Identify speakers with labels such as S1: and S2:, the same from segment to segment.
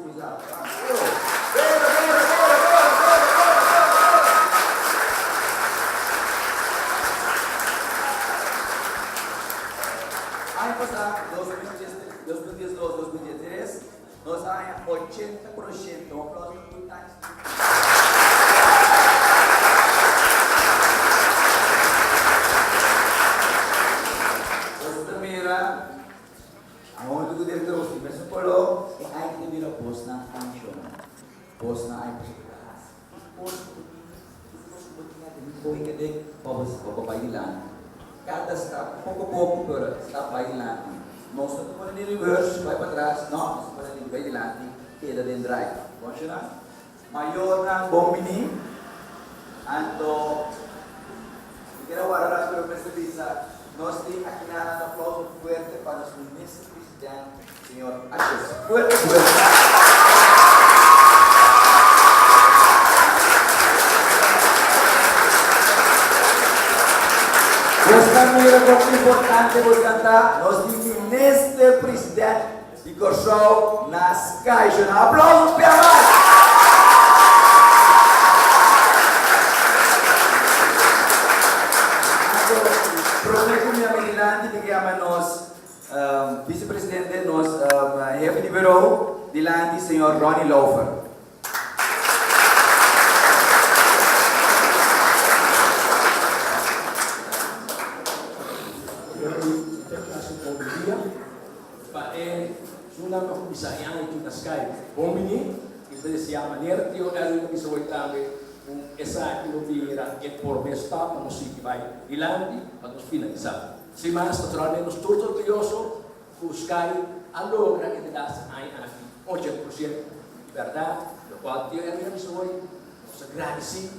S1: comissário. Ano passado, 2012, 2013, nós tínhamos 80%, um aplauso muito nice. Aonde o diretor trouxe, mas não falou, e aí que vira posto na função, posto na aí posto que de para bailar, cada step pouco para step bailar, nós não podemos ir reverse, vai para trás, não, nós podemos ir bailar, queda dentro drive, vamos lá, maior na bom menino, então, quero agora para perceber nós temos aqui na aplauso forte para o ministro presidente, senhor Achis. Forte. Gostaria muito importante vos cantar, nós temos ministro presidente de Corsol nas caixas. Aplausos para mais. Nós, vice-presidente, nós, chefe de bureau, dilante, senhor Ronnie Laufer.
S2: Bom menino, que se chama Nertio, é o que se vai também essa quilombola que por besta para nós que vai dilante para nos finalizar. Se mais naturalmente nós todos orgulhosos buscar a logra que te dá aí aqui 80% de verdade, do qual eu é mesmo hoje nós agradecemos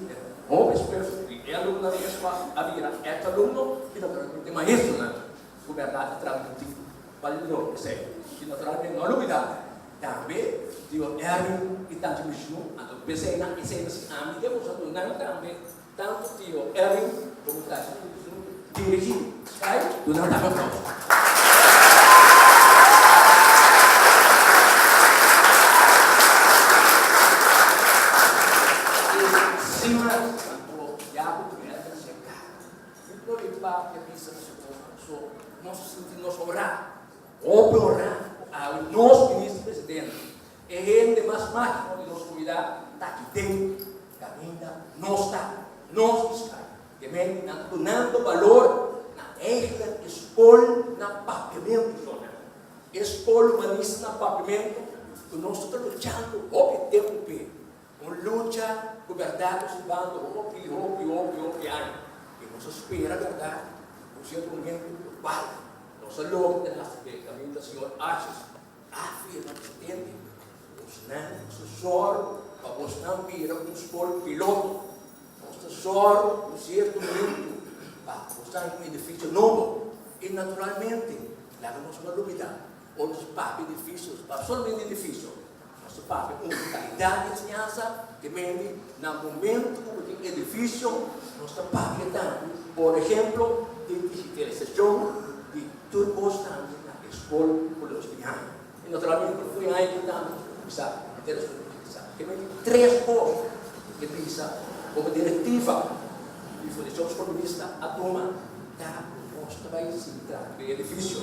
S2: homens pessoas e aluno na escola a vira é aluno que naturalmente tem mais isso né com verdade transmitido validou esse que naturalmente não novidade também dio Erwin e tanto Vishnu atau pensei na cena se ami dia usando não também tanto dio Erwin como tá dirigir sai do não dá para cima já o que é chegar então ele vai que pensa no nosso sentido nos orar ao nosso ministro-presidente e gente mais máximo de nossa comunidade está aqui dentro da vida nossa fiscal que vem dando valor na esta escola na papiamento escola humanista na papiamento que nós estamos lutando o tempo uma luta com verdade se dando o ano e nós espera verdade o seu momento vale nossa luta tem caminho do senhor Achis afirma presidente os não para você não vir um escola piloto só um certo momento para mostrar um edifício novo e naturalmente lá vamos uma novidade outros papos edifícios para somente edifício nosso papo uma qualidade de ensinança que vem no momento como tem edifício nosso papo por exemplo de digitalização de tudo também na escola por os estudantes e naturalmente quando fui aí que estamos sabe interessante que vem três coisas que precisa como diretiva de fundações comunistas a turma da proposta vai se tratar de edifício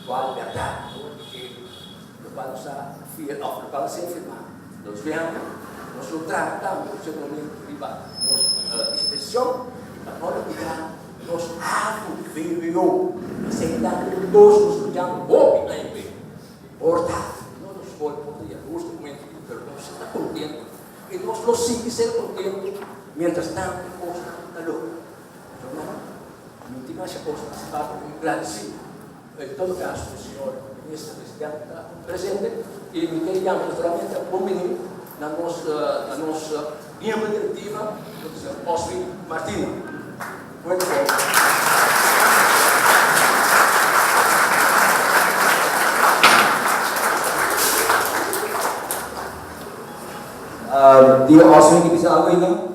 S2: qual verdade que o qual se afirmar nós vemos nós tratamos o seu momento de nossa expressão para nós cuidar nós veio aceitando todos os estudantes ou ainda portanto não nos pode poder os documentos que nós está contente e nós não seguimos ser contentes mientras tanto cosa da loro l'ultima cosa si fa con agradecido in todo caso il signor ministro presidente está presente e mi chiediamo naturalmente a convenire la nostra membro direttiva il signor Oswin Martino muito bom
S1: dia Oswin que bisa algo ainda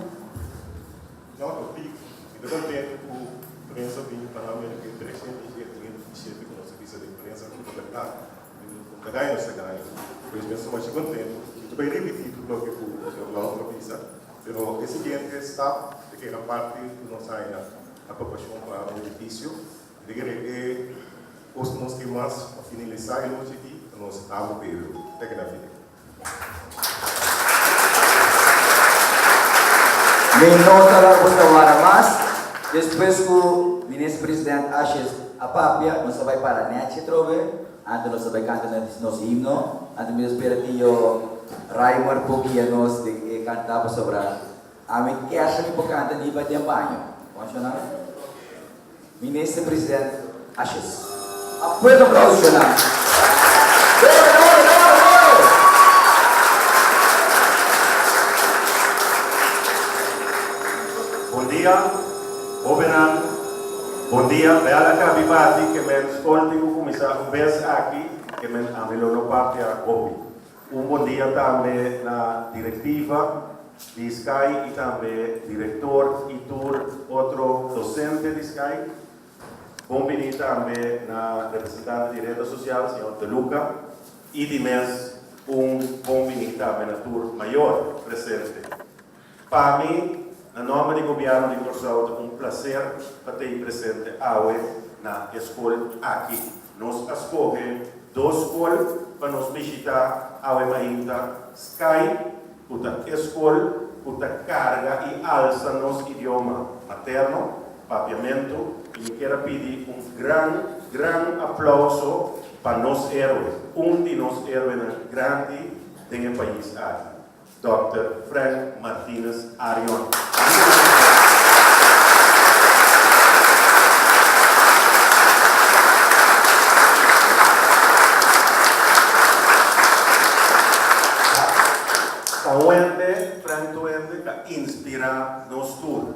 S3: por isso mesmo mais contente. Eu bem repetido o que eu não precisa. Pero esse siguiente está que era parte do nosso ainda a proposta para o edifício. Eu diria que os que mais a finalizar hoje aqui, nós estamos pelo até que na vida.
S1: Nem nota lá para mais. Depois que o ministro-presidente Ashes a papia, nós vai para a net trove, antes nós vai cantar nosso himno, antes nós espera que o Raimar Pokia nos de cantar sobre a mim que acha que pode cantar nem vai ter banho. Funciona? Ministro-presidente Ashes. Apoio do profissional.
S3: Bom dia, Obenan. Bom dia, Beala Kabibati, que me escolhe o comissário vez aqui, que me amilou no parte a Gobi. Bom dia também na diretiva de Sky e também diretor e outro docente de Sky. Bom-vindo também na representante de rede social, senhor De Luca, e de mês bom-vindo também na tour maior presente. Para mim, no nome do governo de Corsauta, prazer para ter presente hoje na escola aqui. Nós escolhemos duas escolas para nos visitar hoje ainda. Sky, para escola, para carga e alça nosso idioma materno, papiamento. E quero pedir grande aplauso para nossos heróis. De nossos heróis grande do país aqui, Dr. Frank Martínez Arion. Frank Tuende, que inspira nos tour.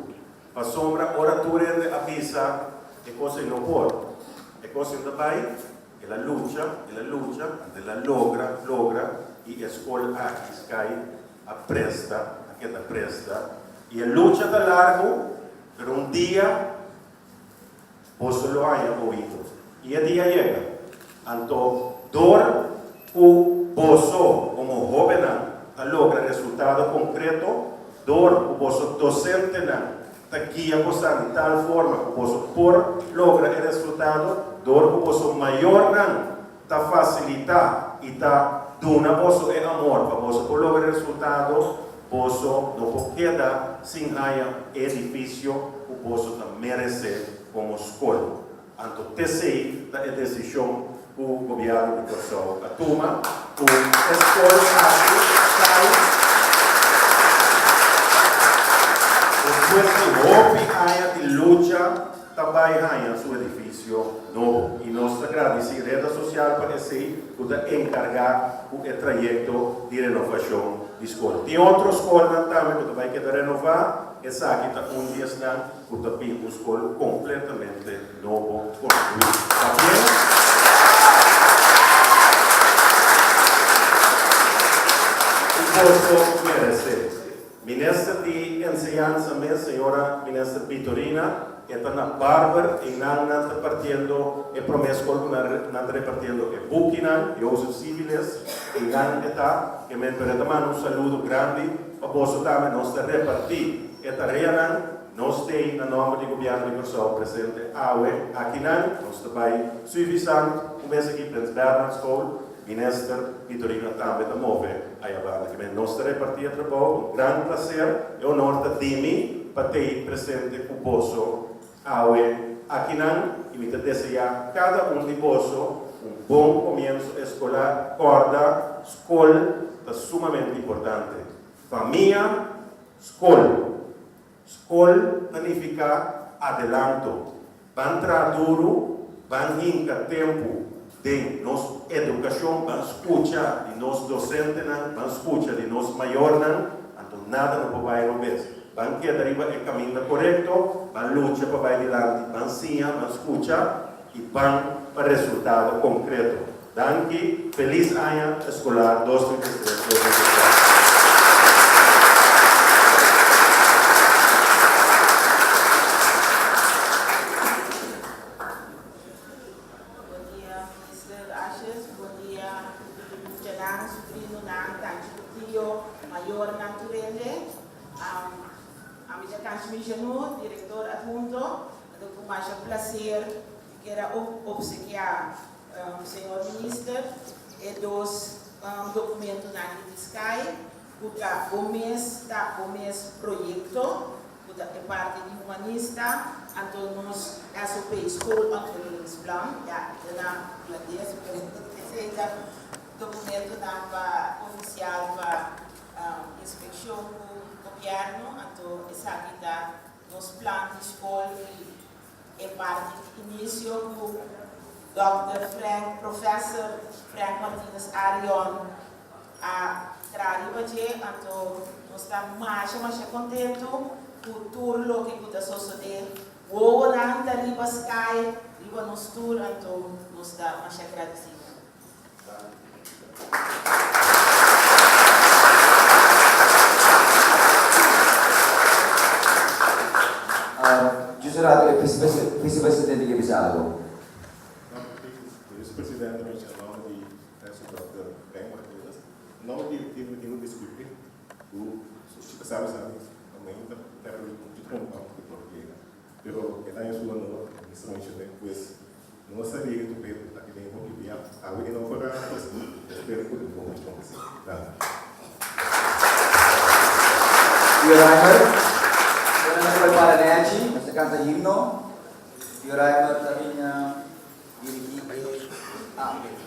S3: Para sombra, ora Tuende avisa que cosa não pode. E cosa não vai, ela luta, ela logra, e a escola aqui, Sky, apresta, e a luta está largo, pero dia, você lo haya ouvido. E a dia chega. Então, dor o bozo, como jovem, logra resultado concreto, dor o bozo docente, está guia de tal forma que o bozo por logra o resultado, dor o bozo maior, está facilitar e está dando bozo é amor, para bozo por lograr o resultado, bozo não pode quedar sem haya edifício, o bozo merece como escola. Então, TCI da decisão o governo de Corsau a toma, o escola sai, depois de houve de luta, também há seu edifício novo. E nós agradecemos a rede social para esse, para encargar o trajeto de renovação de escola. Tem outra escola também que vai querer renovar, essa aqui está dia que está uma escola completamente novo, construída. Posso merecer. Ministra de Enseñanza, minha senhora ministra Vitorina, está na Barber e não está partindo a promessa que não está repartindo a Bukina e os civis e não está, que me permite um saludo grande para você também nós repartir esta reunião. Nós temos, no nome do governo de Corsau, presente aqui nós também suficiente, começa aqui Prince Bernhard School, ministra Vitorina também da Move, aí a banda que nós repartir trabalho, grande prazer e honor de mim para ter presente o poço aqui e me desejar cada de vós bom começo escolar, corda, escola, é sumamente importante. Família, escola. Escola significa adelanto. Van entrar duro, van hincar tempo de nossa educação, van escutar de nossos docentes, van escutar de nossos maiores, então nada não vai acontecer. Van quedar o caminho correto, van lutar para vai adiante, van sim, van escutar e van para resultado concreto. Danke, feliz ano escolar 2023-2024.
S4: Cancimigenu, diretor adjunto, com mais prazer que era obsequiar senhor ministro e dos documentos na Sky, o mês projeto, é parte de humanista, então nós SOP School Ontwikkelingsplan, ja, daarna Bangladesh, esse documento oficial para inspeção do governo, então essa aqui está nos planos de escola e parte do início com Professor Frank Martínez Arion a trabalhar, então nós estamos mais contentes com tudo que está sucedendo. O ano da Riba Sky, Riba nos tour, então nós estamos mais agradecidos.
S1: Giuseppe, vice-presidente que bisa algo.
S3: Vice-presidente, nome de Dr. Ben Martínez, nome de um discutir, o sabe, também da terrorismo de porque pero que está em sua nova instrumento, pues não sabia que tu Pedro aqui dentro que via, a que não foi para pues espero que tu como estão assim.
S1: Your Honor, saya prepara Nancy, masih kanta himno. Your Honor, tadinya dirigi amin.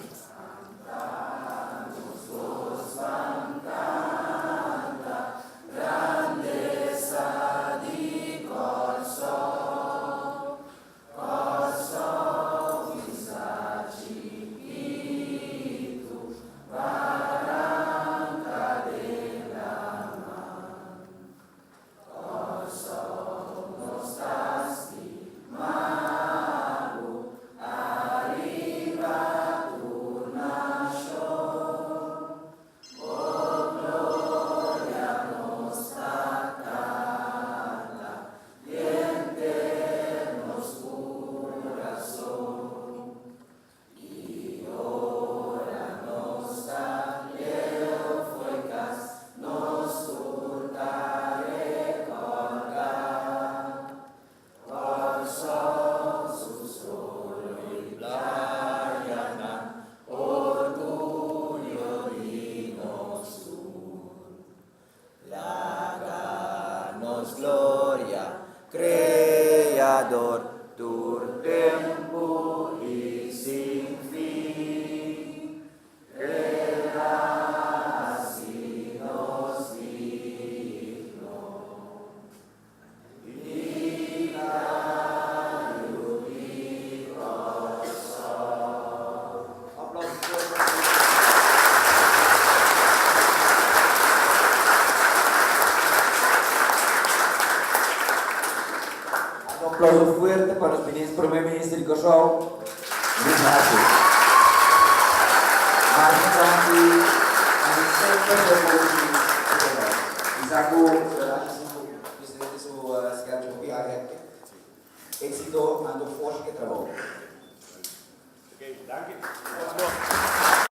S1: Aplauso fuerte para los primer ministro de Kosovo, Luis Arce. Martin Santi, and the Secretary of Isaku